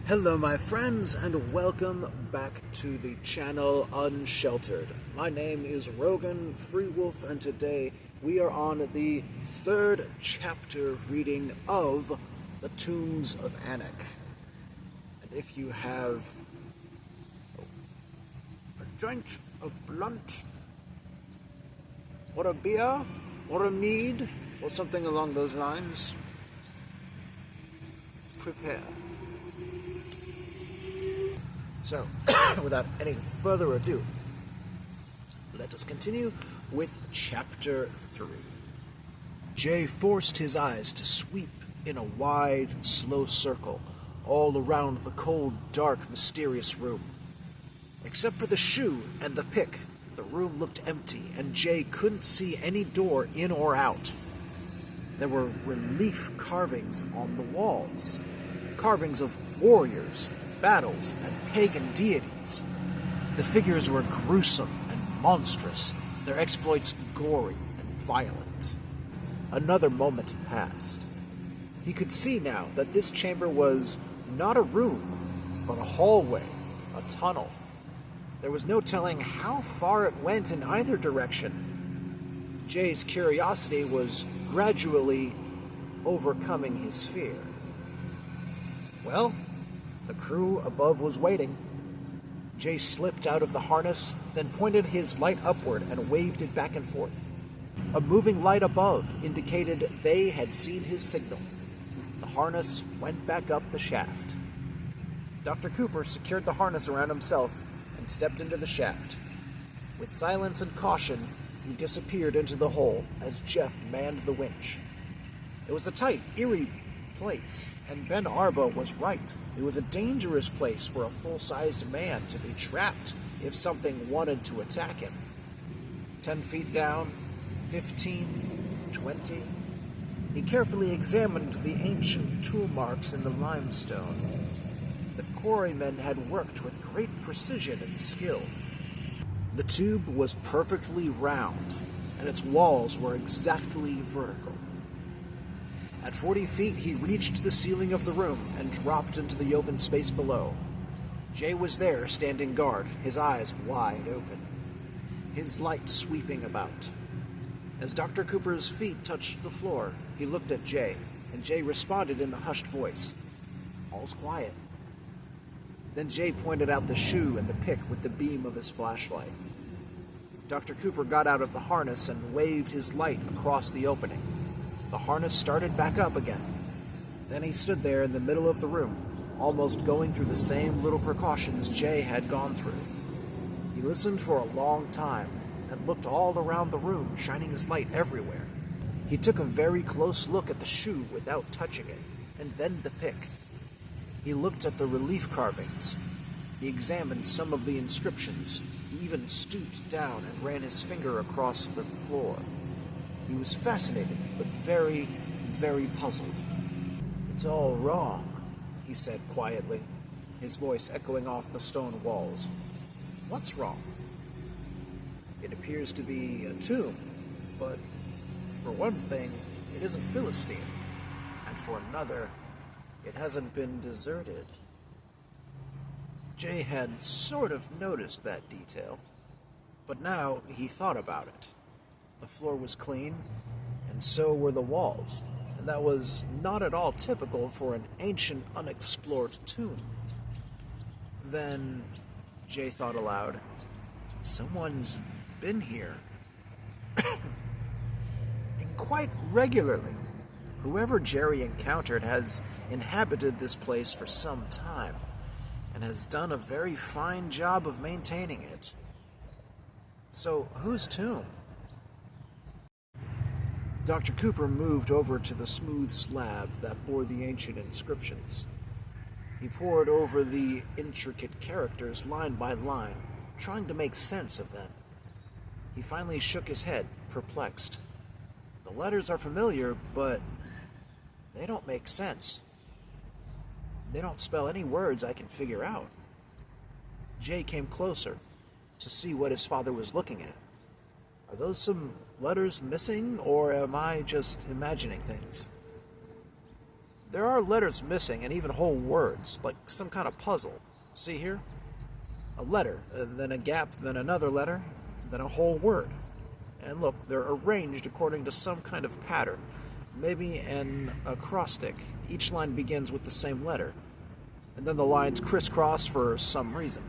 Hello my friends, and welcome back to the channel Unsheltered. My name is Rogan Freewolf, and today we are on the third chapter reading of The Tombs of Anak. And if you have a joint, a blunt, or a beer, or a mead, or something along those lines, prepare. So, without any further ado, let us continue with Chapter 3. Jay forced his eyes to sweep in a wide, slow circle all around the cold, dark, mysterious room. Except for the shoe and the pick, the room looked empty, and Jay couldn't see any door in or out. There were relief carvings on the walls, carvings of warriors, battles, and pagan deities. The figures were gruesome and monstrous, their exploits gory and violent. Another moment passed. He could see now that this chamber was not a room, but a hallway, a tunnel. There was no telling how far it went in either direction. Jay's curiosity was gradually overcoming his fear. Well, the crew above was waiting. Jay slipped out of the harness, then pointed his light upward and waved it back and forth. A moving light above indicated they had seen his signal. The harness went back up the shaft. Dr. Cooper secured the harness around himself and stepped into the shaft. With silence and caution, he disappeared into the hole as Jeff manned the winch. It was a tight, eerie place, and Ben Arba was right. It was a dangerous place for a full-sized man to be trapped if something wanted to attack him. 10 feet down, 15, 20. He carefully examined the ancient tool marks in the limestone. The quarrymen had worked with great precision and skill. The tube was perfectly round, and its walls were exactly vertical. At 40 feet, he reached the ceiling of the room and dropped into the open space below. Jay was there, standing guard, his eyes wide open, his light sweeping about. As Dr. Cooper's feet touched the floor, he looked at Jay, and Jay responded in a hushed voice. "All's quiet." Then Jay pointed out the shoe and the pick with the beam of his flashlight. Dr. Cooper got out of the harness and waved his light across the opening. The harness started back up again. Then he stood there in the middle of the room, almost going through the same little precautions Jay had gone through. He listened for a long time and looked all around the room, shining his light everywhere. He took a very close look at the shoe without touching it, and then the pick. He looked at the relief carvings. He examined some of the inscriptions. He even stooped down and ran his finger across the floor. He was fascinated, but very, very puzzled. "It's all wrong," he said quietly, his voice echoing off the stone walls. "What's wrong?" "It appears to be a tomb, but for one thing, it isn't Philistine, and for another, it hasn't been deserted." Jay had sort of noticed that detail, but now he thought about it. The floor was clean, and so were the walls, and that was not at all typical for an ancient, unexplored tomb. Then, Jay thought aloud, someone's been here. And quite regularly. Whoever Jerry encountered has inhabited this place for some time, and has done a very fine job of maintaining it. So, whose tomb? Dr. Cooper moved over to the smooth slab that bore the ancient inscriptions. He pored over the intricate characters line by line, trying to make sense of them. He finally shook his head, perplexed. The letters are familiar, but they don't make sense. They don't spell any words I can figure out. Jay came closer to see what his father was looking at. Are those some letters missing, or am I just imagining things? There are letters missing and even whole words, like some kind of puzzle. See here? A letter, and then a gap, then another letter, then a whole word. And look, they're arranged according to some kind of pattern. Maybe an acrostic. Each line begins with the same letter. And then the lines crisscross for some reason.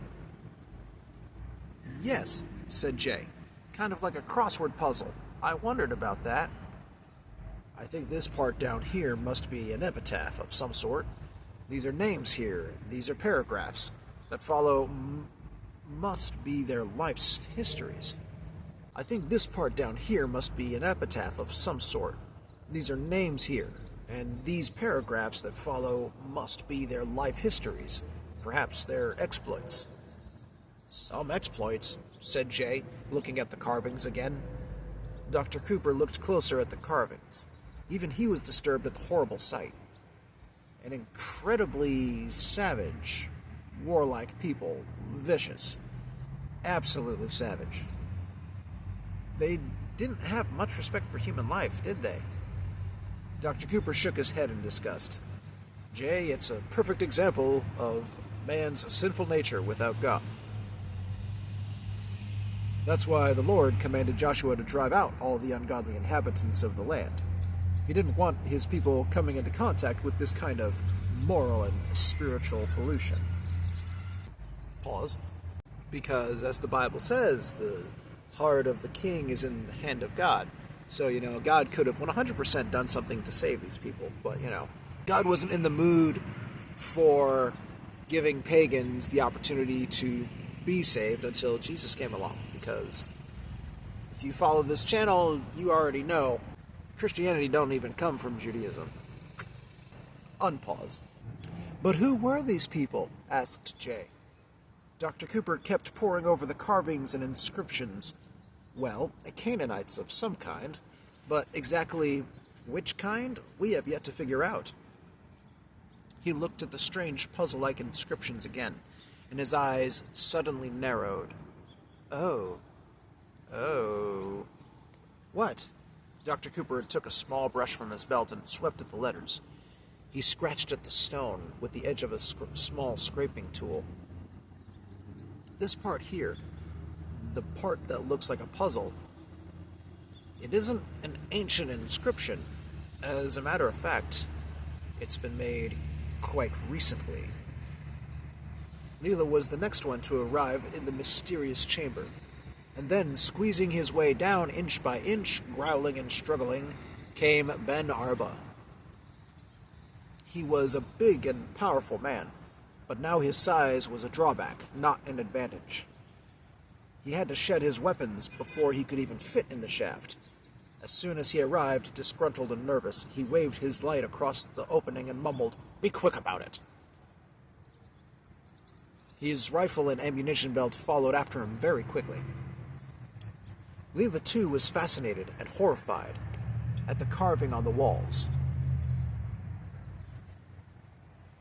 Yes, said Jay. Kind of like a crossword puzzle. I wondered about that. I think this part down here must be an epitaph of some sort. These are names here. These are paragraphs that follow must be their life's histories. I think this part down here must be an epitaph of some sort. These are names here, and these paragraphs that follow must be their life histories, perhaps their exploits. Some exploits, said Jay, looking at the carvings again. Dr. Cooper looked closer at the carvings. Even he was disturbed at the horrible sight. An incredibly savage, warlike people, vicious, absolutely savage. They didn't have much respect for human life, did they? Dr. Cooper shook his head in disgust. Jay, it's a perfect example of man's sinful nature without God. That's why the Lord commanded Joshua to drive out all the ungodly inhabitants of the land. He didn't want his people coming into contact with this kind of moral and spiritual pollution. Pause. Because, as the Bible says, the heart of the king is in the hand of God. So, God could have 100% done something to save these people. But, God wasn't in the mood for giving pagans the opportunity to be saved until Jesus came along. Because if you follow this channel, you already know Christianity don't even come from Judaism. Unpause. But who were these people? Asked Jay. Dr. Cooper kept poring over the carvings and inscriptions. Well, Canaanites of some kind, but exactly which kind, we have yet to figure out. He looked at the strange puzzle-like inscriptions again, and his eyes suddenly narrowed. Oh. What? Dr. Cooper took a small brush from his belt and swept at the letters. He scratched at the stone with the edge of a small scraping tool. This part here, the part that looks like a puzzle, it isn't an ancient inscription. As a matter of fact, it's been made quite recently. Leela was the next one to arrive in the mysterious chamber, and then, squeezing his way down inch by inch, growling and struggling, came Ben Arba. He was a big and powerful man, but now his size was a drawback, not an advantage. He had to shed his weapons before he could even fit in the shaft. As soon as he arrived, disgruntled and nervous, he waved his light across the opening and mumbled, "Be quick about it." His rifle and ammunition belt followed after him very quickly. Leela, too, was fascinated and horrified at the carving on the walls.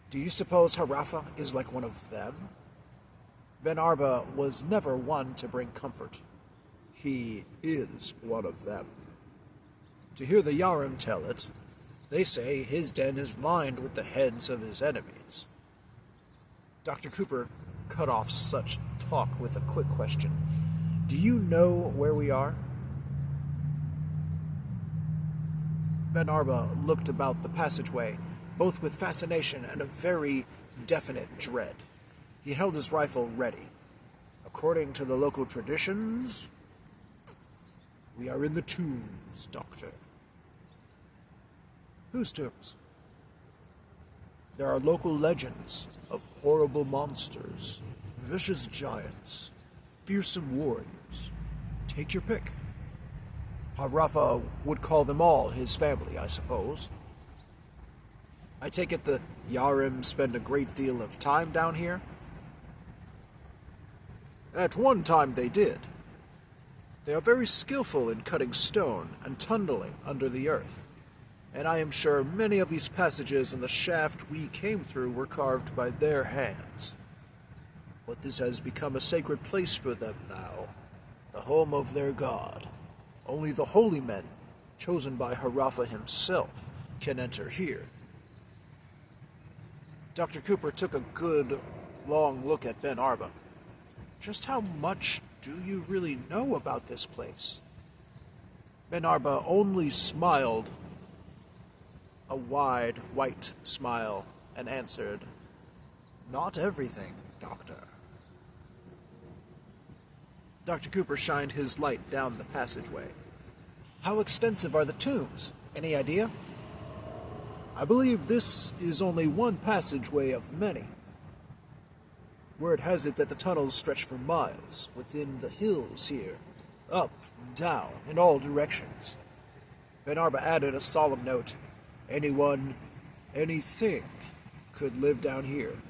Do you suppose Harafa is like one of them? Ben Arba was never one to bring comfort. He is one of them. To hear the Yarim tell it, they say his den is lined with the heads of his enemies. Dr. Cooper cut off such talk with a quick question. Do you know where we are? Ben Arba looked about the passageway, both with fascination and a very definite dread. He held his rifle ready. According to the local traditions, we are in the tombs, Doctor. Whose tombs? There are local legends of horrible monsters, vicious giants, fearsome warriors. Take your pick. Harafa would call them all his family, I suppose. I take it the Yarim spend a great deal of time down here? At one time they did. They are very skillful in cutting stone and tunneling under the earth, and I am sure many of these passages in the shaft we came through were carved by their hands. But this has become a sacred place for them now, the home of their god. Only the holy men, chosen by Harafa himself, can enter here. Dr. Cooper took a good, long look at Ben Arba. Just how much do you really know about this place? Ben Arba only smiled a wide, white smile and answered, "Not everything, Doctor." Dr. Cooper shined his light down the passageway. How extensive are the tombs? Any idea? I believe this is only one passageway of many. Word has it that the tunnels stretch for miles within the hills here, up and down in all directions. Ben Arba added a solemn note. Anyone, anything could live down here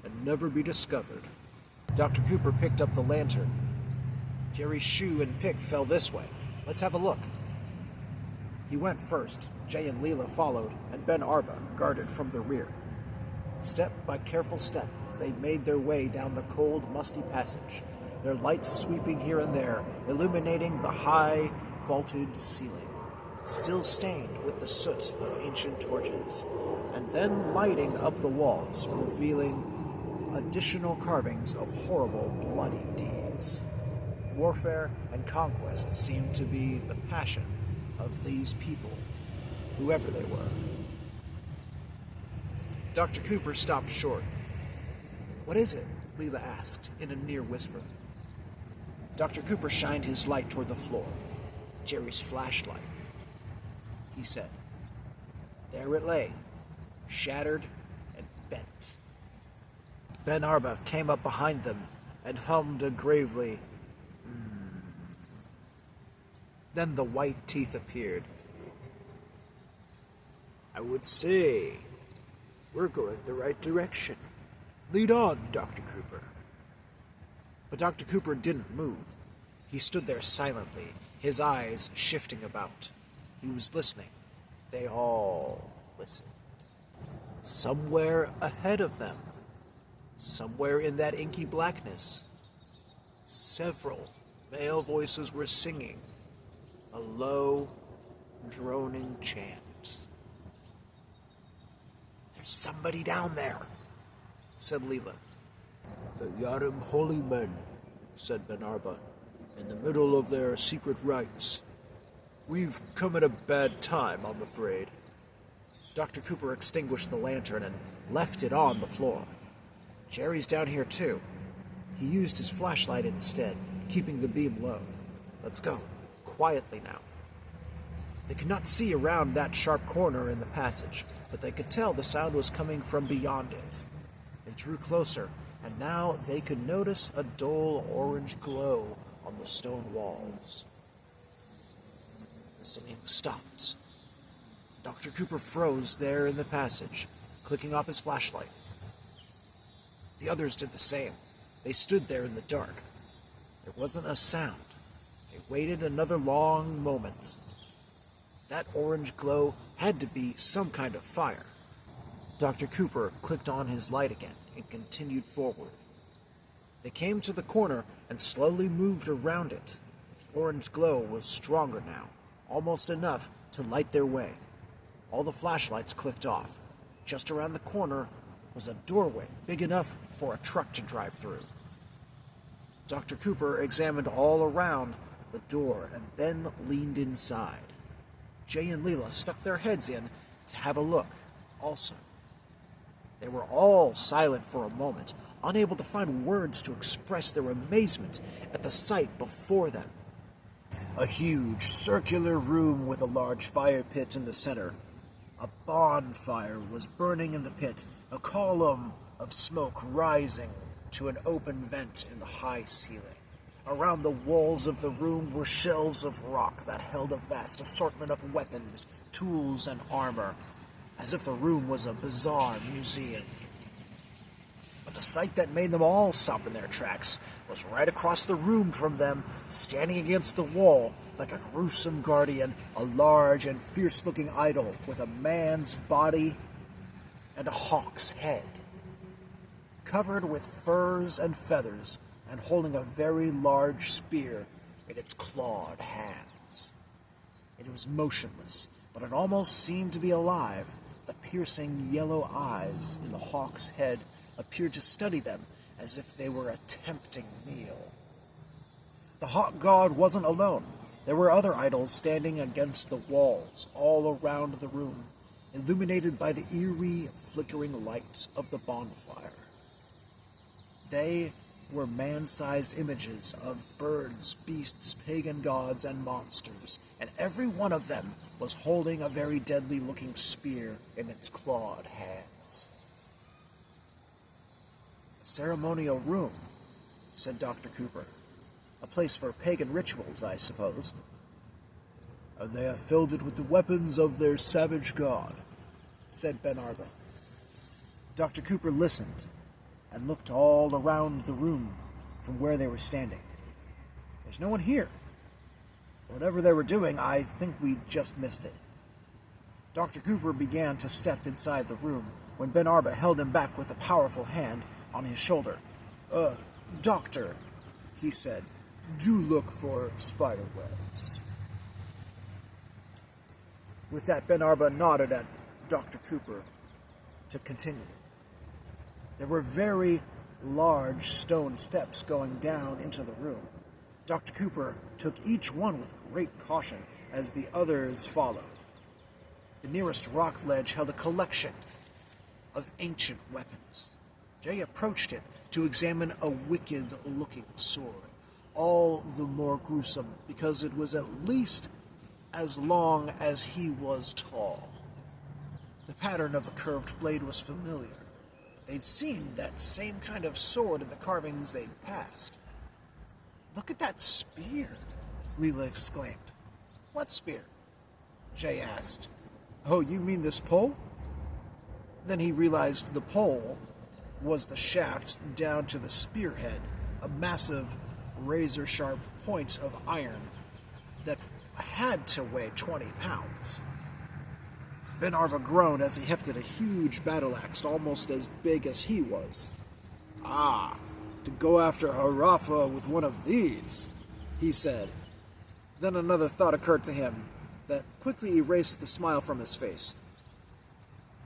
and never be discovered. Dr. Cooper picked up the lantern. Jerry's shoe and pick fell this way. Let's have a look. He went first, Jay and Leela followed, and Ben Arba guarded from the rear. Step by careful step, they made their way down the cold, musty passage, their lights sweeping here and there, illuminating the high, vaulted ceiling, still stained with the soot of ancient torches, and then lighting up the walls, revealing additional carvings of horrible, bloody deeds. Warfare and conquest seemed to be the passion of these people, whoever they were. Dr. Cooper stopped short. "What is it?" Leela asked in a near whisper. Dr. Cooper shined his light toward the floor. Jerry's flashlight. He said, "There it lay, shattered and bent." Ben Arba came up behind them and hummed a gravely, Then the white teeth appeared. "I would say, we're going the right direction. Lead on, Dr. Cooper." But Dr. Cooper didn't move. He stood there silently, his eyes shifting about. He was listening. They all listened. Somewhere ahead of them, somewhere in that inky blackness, several male voices were singing a low, droning chant. "There's somebody down there," said Leela. "The Yarim holy men," said Ben Arba, "in the middle of their secret rites. We've come at a bad time, I'm afraid." Dr. Cooper extinguished the lantern and left it on the floor. Jerry's down here too. He used his flashlight instead, keeping the beam low. "Let's go. Quietly now." They could not see around that sharp corner in the passage, but they could tell the sound was coming from beyond it. They drew closer, and now they could notice a dull orange glow on the stone walls. The singing stopped. Dr. Cooper froze there in the passage, clicking off his flashlight. The others did the same. They stood there in the dark. There wasn't a sound. They waited another long moment. That orange glow had to be some kind of fire. Dr. Cooper clicked on his light again and continued forward. They came to the corner and slowly moved around it. The orange glow was stronger now, almost enough to light their way. All the flashlights clicked off. Just around the corner was a doorway big enough for a truck to drive through. Dr. Cooper examined all around the door and then leaned inside. Jay and Leela stuck their heads in to have a look also. They were all silent for a moment, unable to find words to express their amazement at the sight before them. A huge circular room with a large fire pit in the center. A bonfire was burning in the pit, a column of smoke rising to an open vent in the high ceiling. Around the walls of the room were shelves of rock that held a vast assortment of weapons, tools, and armor, as if the room was a bizarre museum. But the sight that made them all stop in their tracks was right across the room from them, standing against the wall like a gruesome guardian, a large and fierce-looking idol with a man's body and a hawk's head, covered with furs and feathers, and holding a very large spear in its clawed hands. It was motionless, but it almost seemed to be alive. The piercing yellow eyes in the hawk's head appeared to study them as if they were a tempting meal. The hawk god wasn't alone. There were other idols standing against the walls all around the room, illuminated by the eerie, flickering lights of the bonfire. They were man-sized images of birds, beasts, pagan gods, and monsters, and every one of them was holding a very deadly-looking spear in its clawed hands. "A ceremonial room," said Dr. Cooper. "A place for pagan rituals, I suppose." "And they have filled it with the weapons of their savage god," said Ben Arba. Dr. Cooper listened and looked all around the room from where they were standing. "There's no one here. Whatever they were doing, I think we just missed it." Dr. Cooper began to step inside the room when Ben Arba held him back with a powerful hand on his shoulder. Doctor," he said, "do look for spider webs." With that, Ben Arba nodded at Dr. Cooper to continue. There were very large stone steps going down into the room. Dr. Cooper took each one with great caution as the others followed. The nearest rock ledge held a collection of ancient weapons. Jay approached it to examine a wicked-looking sword, all the more gruesome because it was at least as long as he was tall. The pattern of the curved blade was familiar. They'd seen that same kind of sword in the carvings they'd passed. "Look at that spear," Leela exclaimed. "What spear?" Jay asked. "Oh, you mean this pole?" Then he realized the pole was the shaft down to the spearhead, a massive, razor-sharp point of iron that had to weigh 20 pounds. Ben Arba groaned as he hefted a huge battle axe almost as big as he was. "Ah, to go after Harafa with one of these," he said. Then another thought occurred to him that quickly erased the smile from his face.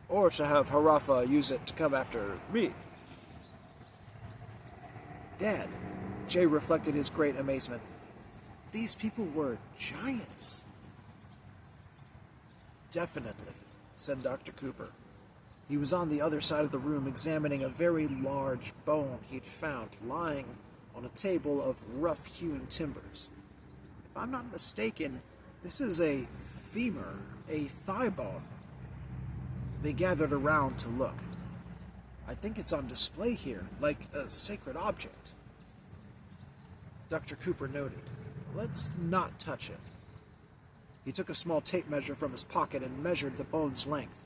"Or to have Harafa use it to come after me." "Dad," Jay reflected his great amazement, "these people were giants." "Definitely," said Dr. Cooper. He was on the other side of the room examining a very large bone he'd found lying on a table of rough-hewn timbers. "If I'm not mistaken, this is a femur, a thigh bone." They gathered around to look. "I think it's on display here, like a sacred object." Dr. Cooper noted, "Let's not touch it." He took a small tape measure from his pocket and measured the bone's length.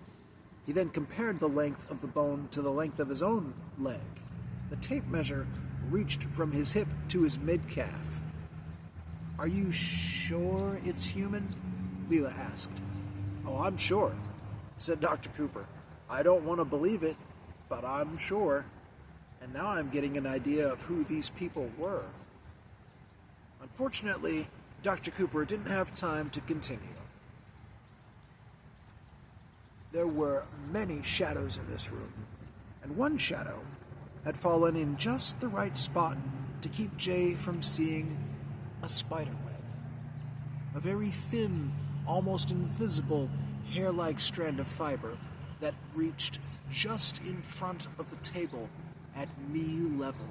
He then compared the length of the bone to the length of his own leg. The tape measure reached from his hip to his mid-calf. "Are you sure it's human?" Leela asked. "Oh, I'm sure," said Dr. Cooper. "I don't want to believe it, but I'm sure. And now I'm getting an idea of who these people were." Unfortunately, Dr. Cooper didn't have time to continue. There were many shadows in this room, and one shadow had fallen in just the right spot to keep Jay from seeing a spider web. A very thin, almost invisible, hair-like strand of fiber that reached just in front of the table at knee level.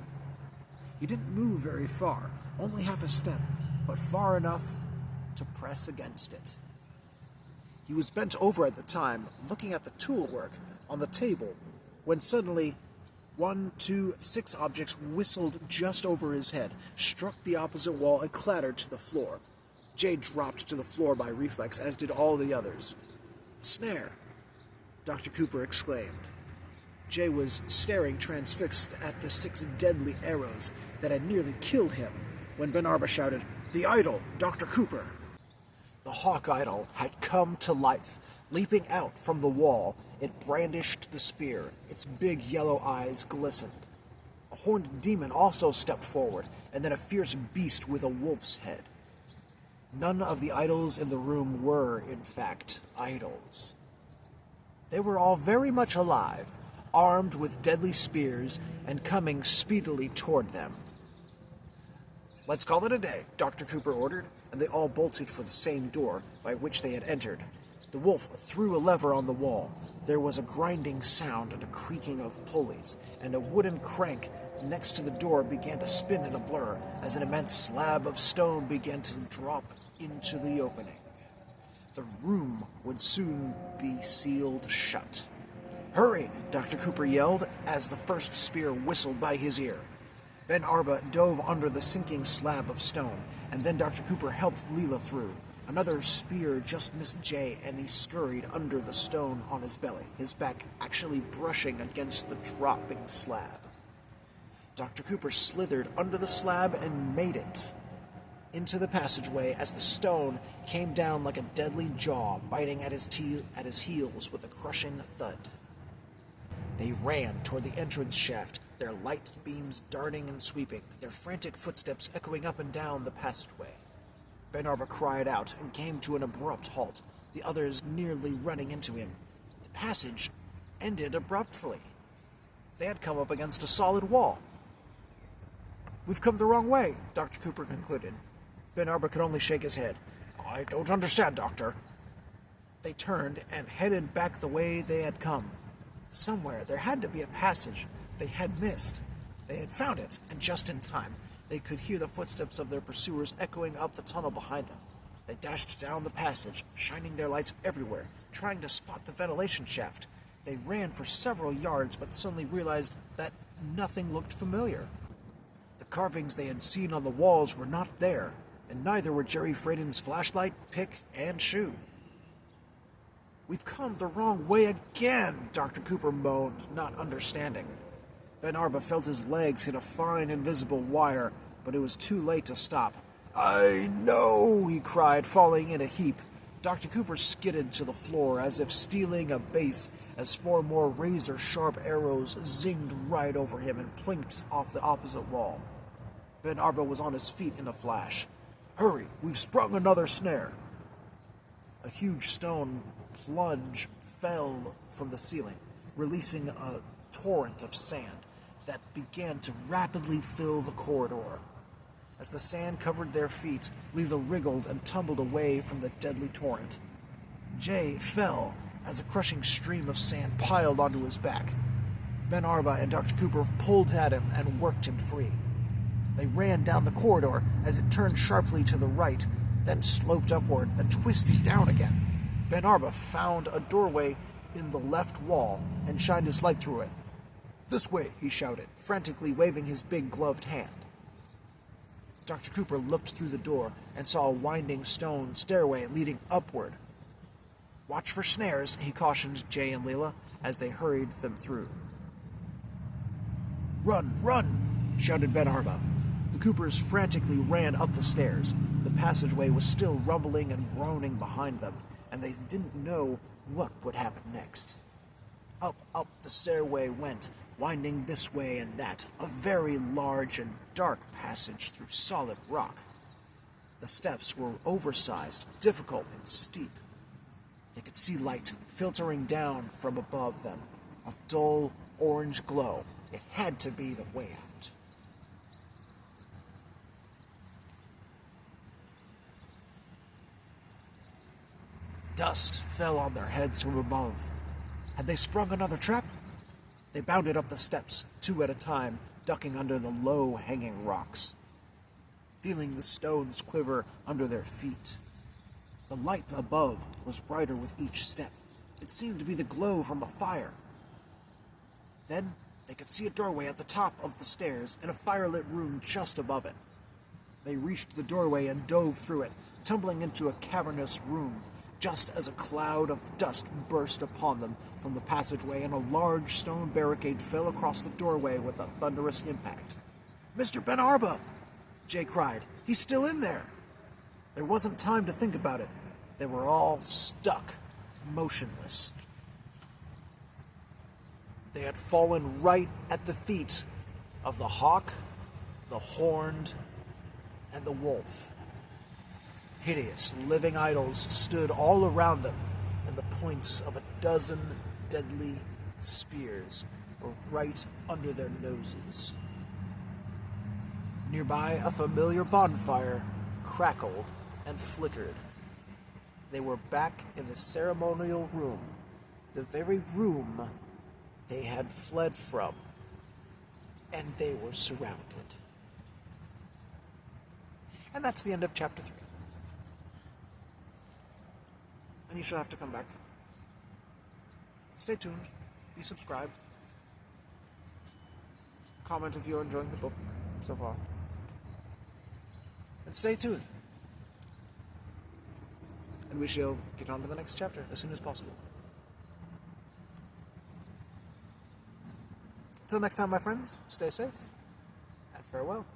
He didn't move very far, only half a step, but far enough to press against it. He was bent over at the time, looking at the tool work on the table, when suddenly 6 objects whistled just over his head, struck the opposite wall, and clattered to the floor. Jay dropped to the floor by reflex, as did all the others. "A snare!" Dr. Cooper exclaimed. Jay was staring transfixed at the 6 deadly arrows that had nearly killed him when Ben Arba shouted, "The idol, Dr. Cooper!" The hawk idol had come to life. Leaping out from the wall, it brandished the spear. Its big yellow eyes glistened. A horned demon also stepped forward, and then a fierce beast with a wolf's head. None of the idols in the room were, in fact, idols. They were all very much alive, armed with deadly spears, and coming speedily toward them. "Let's call it a day," Dr. Cooper ordered, and they all bolted for the same door by which they had entered. The wolf threw a lever on the wall. There was a grinding sound and a creaking of pulleys, and a wooden crank next to the door began to spin in a blur as an immense slab of stone began to drop into the opening. The room would soon be sealed shut. "Hurry!" Dr. Cooper yelled as the first spear whistled by his ear. Ben Arba dove under the sinking slab of stone, and then Dr. Cooper helped Leela through. Another spear just missed Jay, and he scurried under the stone on his belly, his back actually brushing against the dropping slab. Dr. Cooper slithered under the slab and made it into the passageway as the stone came down like a deadly jaw, biting at his heels with a crushing thud. They ran toward the entrance shaft, their light beams darting and sweeping, their frantic footsteps echoing up and down the passageway. Ben Arba cried out and came to an abrupt halt, the others nearly running into him. The passage ended abruptly. They had come up against a solid wall. "We've come the wrong way," Dr. Cooper concluded. Ben Arba could only shake his head. "I don't understand, Doctor." They turned and headed back the way they had come. Somewhere there had to be a passage they had missed. They had found it, and just in time. They could hear the footsteps of their pursuers echoing up the tunnel behind them. They dashed down the passage, shining their lights everywhere, trying to spot the ventilation shaft. They ran for several yards, but suddenly realized that nothing looked familiar. The carvings they had seen on the walls were not there, and neither were Jerry Fraden's flashlight, pick, and shoe. "We've come the wrong way again," Dr. Cooper moaned, not understanding. Ben Arba felt his legs hit a fine invisible wire, but it was too late to stop. "I know," he cried, falling in a heap. Dr. Cooper skidded to the floor as if stealing a base as four more razor-sharp arrows zinged right over him and plinked off the opposite wall. Ben Arba was on his feet in a flash. "Hurry, we've sprung another snare." A huge stone plunge fell from the ceiling, releasing a torrent of sand that began to rapidly fill the corridor. As the sand covered their feet, Leela wriggled and tumbled away from the deadly torrent. Jay fell as a crushing stream of sand piled onto his back. Ben Arba and Dr. Cooper pulled at him and worked him free. They ran down the corridor as it turned sharply to the right, then sloped upward, then twisted down again. Ben Arba found a doorway in the left wall and shined his light through it. "This way," he shouted, frantically waving his big gloved hand. Dr. Cooper looked through the door and saw a winding stone stairway leading upward. "Watch for snares," he cautioned Jay and Leela as they hurried them through. "Run, run!" shouted Ben Arba. The Coopers frantically ran up the stairs. The passageway was still rumbling and groaning behind them, and they didn't know what would happen next. Up the stairway went, winding this way and that, a very large and dark passage through solid rock. The steps were oversized, difficult, and steep. They could see light filtering down from above them, a dull orange glow. It had to be the way out. Dust fell on their heads from above. Had they sprung another trap? They bounded up the steps, two at a time, ducking under the low-hanging rocks, feeling the stones quiver under their feet. The light above was brighter with each step. It seemed to be the glow from a fire. Then they could see a doorway at the top of the stairs and a firelit room just above it. They reached the doorway and dove through it, tumbling into a cavernous room, just as a cloud of dust burst upon them from the passageway and a large stone barricade fell across the doorway with a thunderous impact. "Mr. Ben Arba!" Jay cried. "He's still in there!" There wasn't time to think about it. They were all stuck, motionless. They had fallen right at the feet of the hawk, the horned, and the wolf. Hideous, living idols stood all around them, and the points of a dozen deadly spears were right under their noses. Nearby, a familiar bonfire crackled and flickered. They were back in the ceremonial room, the very room they had fled from, and they were surrounded. And that's the end of chapter 3. And you shall have to come back. Stay tuned. Be subscribed. Comment if you're enjoying the book so far. And stay tuned. And we shall get on to the next chapter as soon as possible. Until next time, my friends, stay safe, and farewell.